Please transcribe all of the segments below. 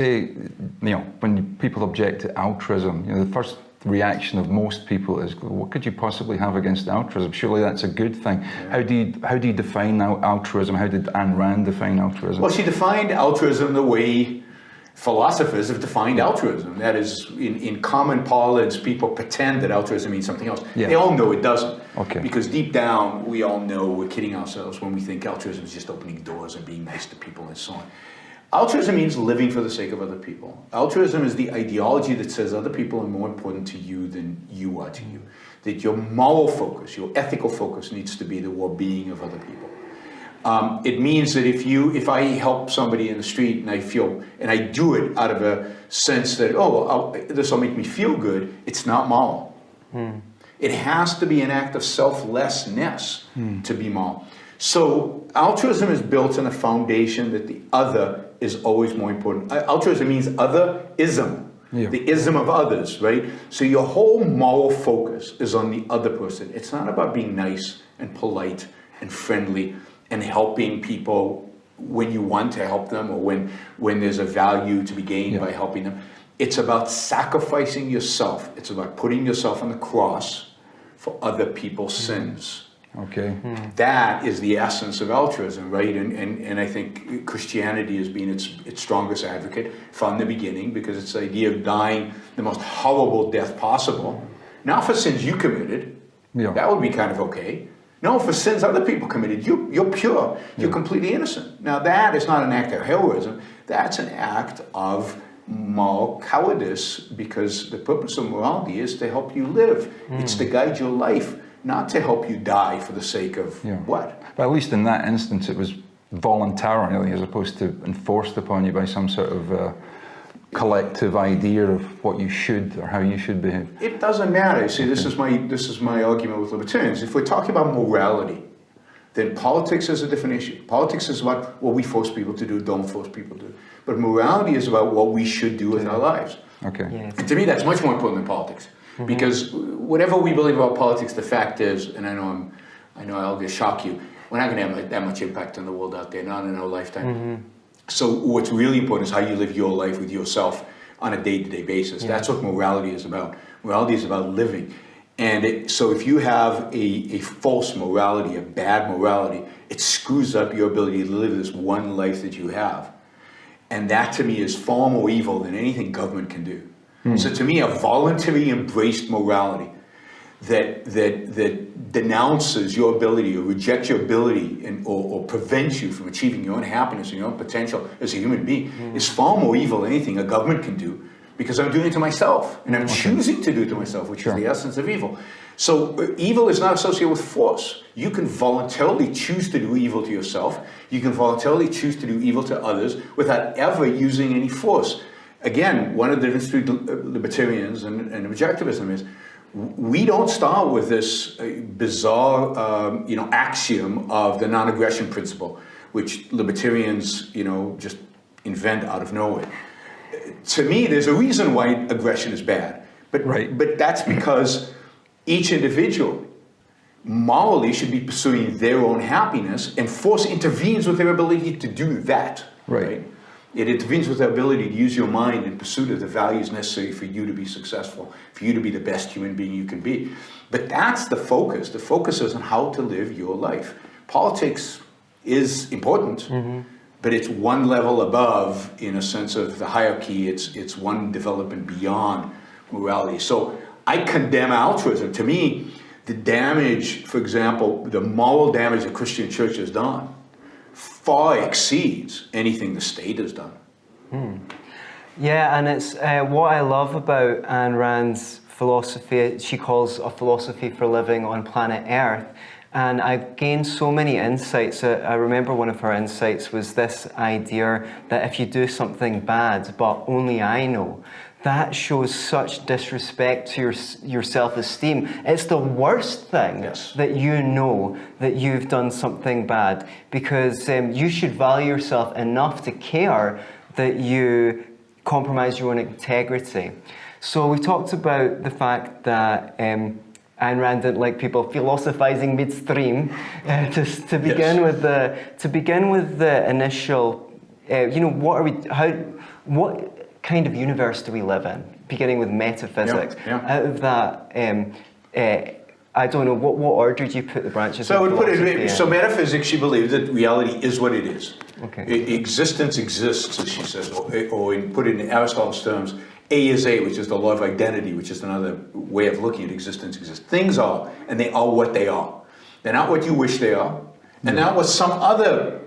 When people object to altruism, the first reaction of most people is, what could you possibly have against altruism? Surely that's a good thing. Yeah. How do you define altruism? How did Ayn Rand define altruism? Well, she defined altruism the way philosophers have defined altruism. That is, in common parlance, people pretend that altruism means something else. Yeah. They all know it doesn't. Okay. Because deep down, we all know we're kidding ourselves when we think altruism is just opening doors and being nice to people and so on. Altruism means living for the sake of other people. Altruism is the ideology that says other people are more important to you than you are to you. That your moral focus, your ethical focus needs to be the well-being of other people. It means that if I help somebody in the street and I do it out of a sense that, this will make me feel good, it's not moral. It has to be an act of selflessness to be moral. So altruism is built on a foundation that the other is always more important. Altruism means other-ism, the ism of others, right? So your whole moral focus is on the other person. It's not about being nice and polite and friendly and helping people when you want to help them or when there's a value to be gained by helping them. It's about sacrificing yourself. It's about putting yourself on the cross for other people's sins. Okay. That is the essence of altruism, right? And I think Christianity has been its strongest advocate from the beginning, because it's the idea of dying the most horrible death possible. Not for sins you committed. That would be kind of okay. No, for sins other people committed. You're pure. You're completely innocent. Now that is not an act of heroism. That's an act of moral cowardice, because the purpose of morality is to help you live. It's to guide your life, not to help you die for the sake of what? But at least in that instance, it was voluntarily, as opposed to enforced upon you by some sort of collective idea of what you should or how you should behave. It doesn't matter. See, this is my argument with libertarians. If we're talking about morality, then politics is a different issue. Politics is about what we force people to do, don't force people to do. But morality is about what we should do with our lives. Okay. And to me, that's much more important than politics. Because whatever we believe about politics, the fact is, and I know I'll just shock you, we're not going to have that much impact on the world out there, not in our lifetime. So what's really important is how you live your life with yourself on a day-to-day basis. That's what morality is about. Morality is about living. And so if you have a false morality, a bad morality, it screws up your ability to live this one life that you have. And that to me is far more evil than anything government can do. So to me, a voluntary embraced morality that denounces your ability or rejects your ability or prevents you from achieving your own happiness and your own potential as a human being is far more evil than anything a government can do, because I'm doing it to myself and I'm choosing to do it to myself, which is the essence of evil. So evil is not associated with force. You can voluntarily choose to do evil to yourself. You can voluntarily choose to do evil to others without ever using any force. Again, one of the differences between libertarians and objectivism is we don't start with this bizarre, axiom of the non-aggression principle, which libertarians, just invent out of nowhere. To me, there's a reason why aggression is bad, but that's because each individual morally should be pursuing their own happiness, and force intervenes with their ability to do that. Right? It intervenes with the ability to use your mind in pursuit of the values necessary for you to be successful, for you to be the best human being you can be. But that's the focus. The focus is on how to live your life. Politics is important, but it's one level above in a sense of the hierarchy. It's one development beyond morality. So I condemn altruism. To me, the damage, for example, the moral damage the Christian church has done far exceeds anything the state has done. Yeah, and it's what I love about Ayn Rand's philosophy. She calls a philosophy for living on planet Earth. And I gained so many insights. I remember one of her insights was this idea that if you do something bad, but only I know, that shows such disrespect to your self-esteem. It's the worst thing that you know that you've done something bad, because you should value yourself enough to care that you compromise your own integrity. So we talked about the fact that Ayn Rand didn't like people philosophizing midstream. To begin with the initial, what kind of universe do we live in, beginning with metaphysics. Yeah. Out of that, I don't know, what order do you put the branches So I of would put philosophy it, in? so metaphysics, she believes that reality is what it is. Okay. Existence exists, as she says, or put it in Aristotle's terms, A is A, which is the law of identity, which is another way of looking at existence exists. Things are, and they are what they are. They're not what you wish they are, and not what some other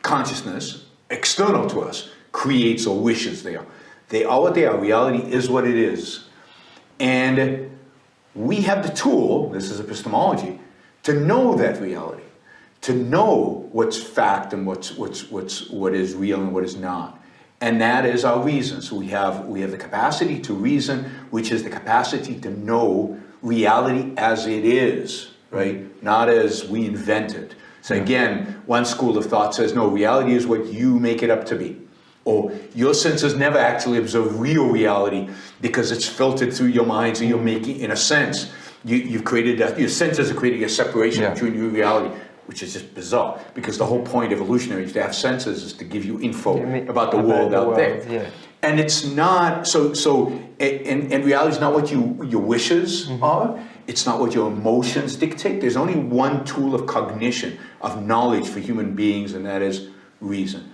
consciousness, external to us, creates or wishes they are. They are what they are. Reality is what it is. And we have the tool, this is epistemology, to know that reality, to know what's fact and what is real and what is not. And that is our reason. So we have the capacity to reason, which is the capacity to know reality as it is, right? Not as we invent it. So again, one school of thought says, no, reality is what you make it up to be. Or your senses never actually observe real reality because it's filtered through your mind, so you're making, in a sense, you've created that, your senses are creating a separation between your reality, which is just bizarre, because the whole point evolutionary is to have senses is to give you info about the world out there. Yeah. And it's not, and reality is not what your wishes are, it's not what your emotions dictate. There's only one tool of cognition, of knowledge for human beings, and that is reason.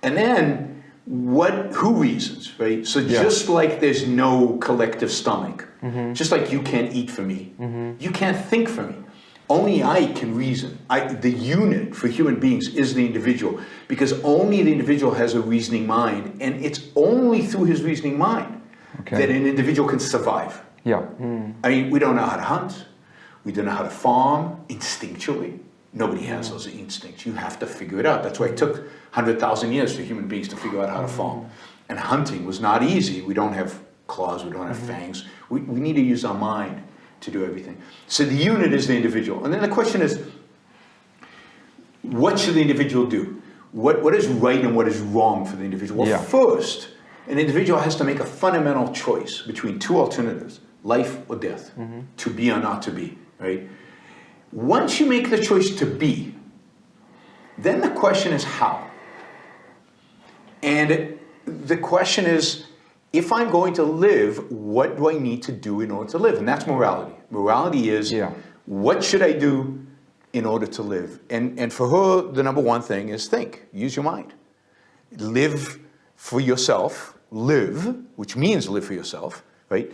And then, who reasons, right? So just like there's no collective stomach, just like you can't eat for me, you can't think for me. Only I can reason. The unit for human beings is the individual, because only the individual has a reasoning mind, and it's only through his reasoning mind that an individual can survive. Yeah. I mean, we don't know how to hunt, we don't know how to farm instinctually. Nobody has those instincts. You have to figure it out. That's why it took 100,000 years for human beings to figure out how to farm. And hunting was not easy. We don't have claws, we don't have fangs. We need to use our mind to do everything. So the unit is the individual. And then the question is, what should the individual do? What is right and what is wrong for the individual? Well, first, an individual has to make a fundamental choice between two alternatives, life or death, to be or not to be, right? Once you make the choice to be, then the question is how. And the question is, if I'm going to live, what do I need to do in order to live? And that's morality. Morality is, what should I do in order to live? And for her, the number one thing is think, use your mind. Live for yourself, live, which means live for yourself, right?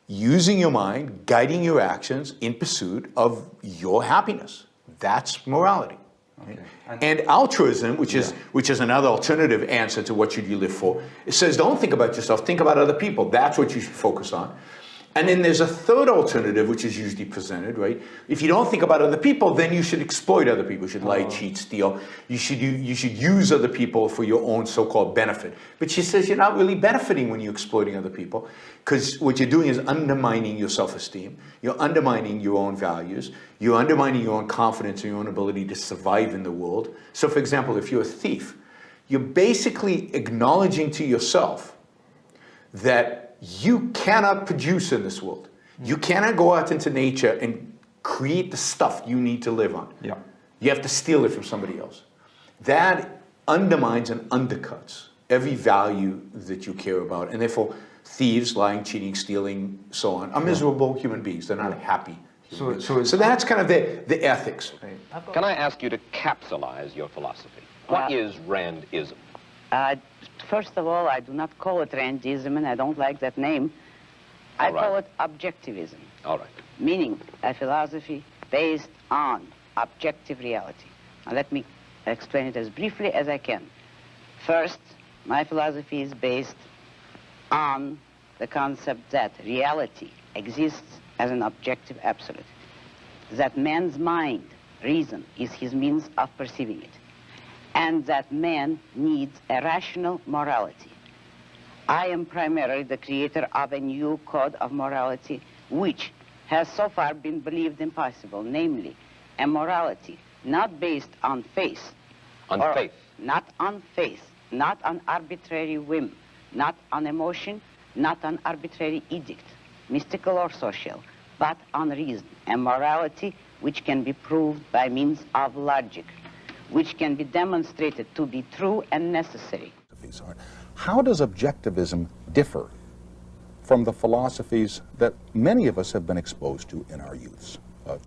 Using your mind, guiding your actions in pursuit of your happiness. That's morality. Okay. And altruism, which is another alternative answer to what should you live for, it says don't think about yourself, think about other people. That's what you should focus on. And then there's a third alternative, which is usually presented, right? If you don't think about other people, then you should exploit other people. You should lie, cheat, steal. You should use other people for your own so-called benefit. But she says you're not really benefiting when you're exploiting other people, because what you're doing is undermining your self-esteem. You're undermining your own values. You're undermining your own confidence and your own ability to survive in the world. So, for example, if you're a thief, you're basically acknowledging to yourself that you cannot produce in this world. You cannot go out into nature and create the stuff you need to live on. Yeah. You have to steal it from somebody else. That undermines and undercuts every value that you care about. And therefore, thieves, lying, cheating, stealing, so on, are miserable human beings. They're not happy. So that's kind of the ethics. Can I ask you to capsulize your philosophy? What is Randism? First of all, I do not call it Randism, and I don't like that name. I call it Objectivism. All right. Meaning a philosophy based on objective reality. Now let me explain it as briefly as I can. First, my philosophy is based on the concept that reality exists as an objective absolute. That man's mind, reason, is his means of perceiving it. And that man needs a rational morality. I am primarily the creator of a new code of morality which has so far been believed impossible, namely a morality not based on faith. On faith? Not on faith, not on arbitrary whim, not on emotion, not on arbitrary edict, mystical or social, but on reason. A morality which can be proved by means of logic, which can be demonstrated to be true and necessary. How does objectivism differ from the philosophies that many of us have been exposed to in our youths?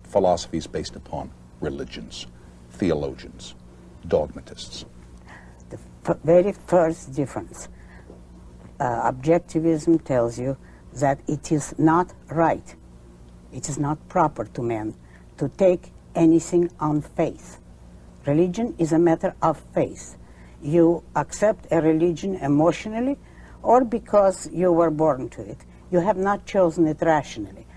Philosophies based upon religions, theologians, dogmatists. The very first difference, objectivism tells you that it is not right, it is not proper to man to take anything on faith. Religion is a matter of faith. You accept a religion emotionally or because you were born to it. You have not chosen it rationally.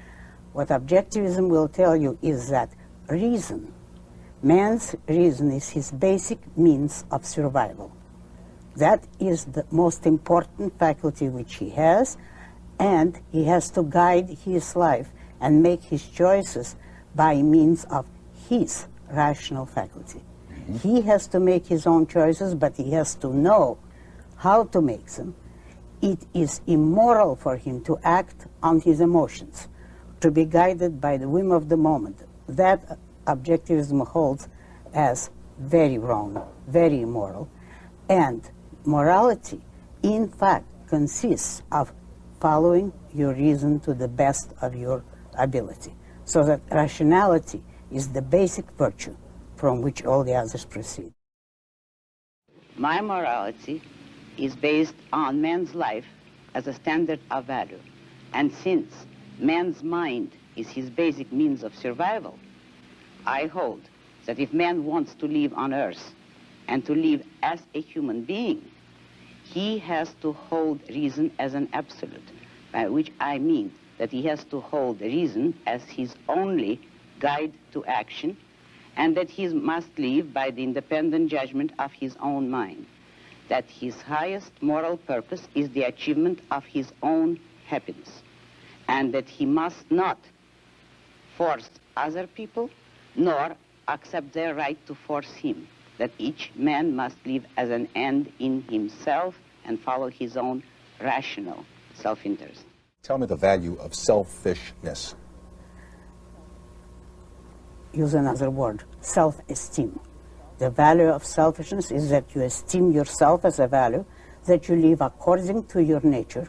What objectivism will tell you is that reason, man's reason is his basic means of survival. That is the most important faculty which he has, and he has to guide his life and make his choices by means of his rational faculty. He has to make his own choices, but he has to know how to make them. It is immoral for him to act on his emotions, to be guided by the whim of the moment. That objectivism holds as very wrong, very immoral. And morality, in fact, consists of following your reason to the best of your ability. So that rationality is the basic virtue from which all the others proceed. My morality is based on man's life as a standard of value. And since man's mind is his basic means of survival, I hold that if man wants to live on earth and to live as a human being, he has to hold reason as an absolute, by which I mean that he has to hold reason as his only guide to action, and that he must live by the independent judgment of his own mind, that his highest moral purpose is the achievement of his own happiness, and that he must not force other people, nor accept their right to force him, that each man must live as an end in himself and follow his own rational self-interest. Tell me the value of selfishness. Use another word, self-esteem. The value of selfishness is that you esteem yourself as a value, that you live according to your nature,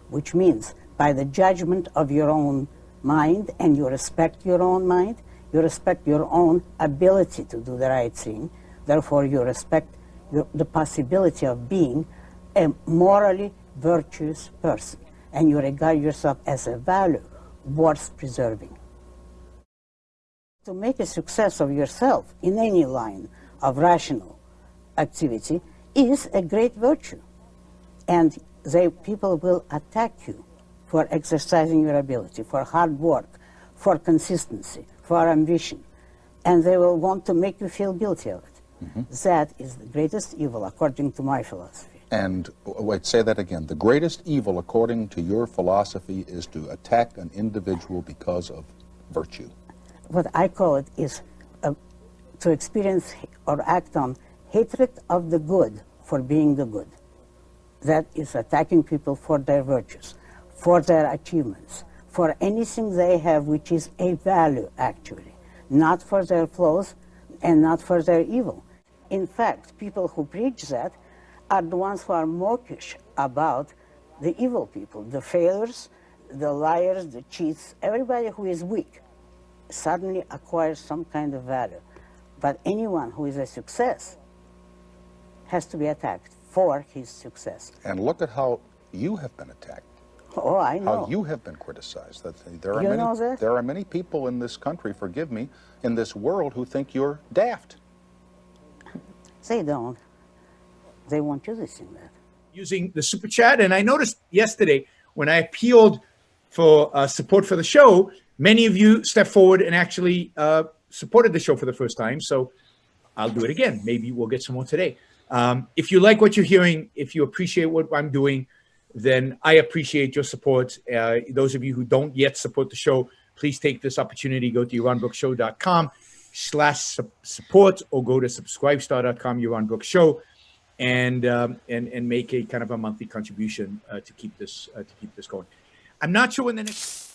which means by the judgment of your own mind, and you respect your own mind, you respect your own ability to do the right thing, therefore you respect the possibility of being a morally virtuous person, and you regard yourself as a value worth preserving. To make a success of yourself in any line of rational activity is a great virtue. And people will attack you for exercising your ability, for hard work, for consistency, for ambition. And they will want to make you feel guilty of it. That is the greatest evil, according to my philosophy. And wait, say that again. The greatest evil, according to your philosophy, is to attack an individual because of virtue. What I call it is to experience or act on hatred of the good for being the good. That is attacking people for their virtues, for their achievements, for anything they have which is a value, actually, not for their flaws and not for their evil. In fact, people who preach that are the ones who are mawkish about the evil people, the failures, the liars, the cheats, everybody who is weak suddenly acquires some kind of value. But anyone who is a success has to be attacked for his success. And look at how you have been attacked. Oh, I know. How you have been criticized. There are many people in this country, forgive me, in this world who think you're daft. They don't. They want you to think that. Using the super chat, and I noticed yesterday when I appealed for support for the show, many of you stepped forward and actually supported the show for the first time. So I'll do it again. Maybe we'll get some more today. If you like what you're hearing, if you appreciate what I'm doing, then I appreciate your support. Those of you who don't yet support the show, please take this opportunity. Go to yaronbrookshow.com/support or go to subscribestar.com, Yaron Brook Show, and make a kind of a monthly contribution to keep this going. I'm not sure when the next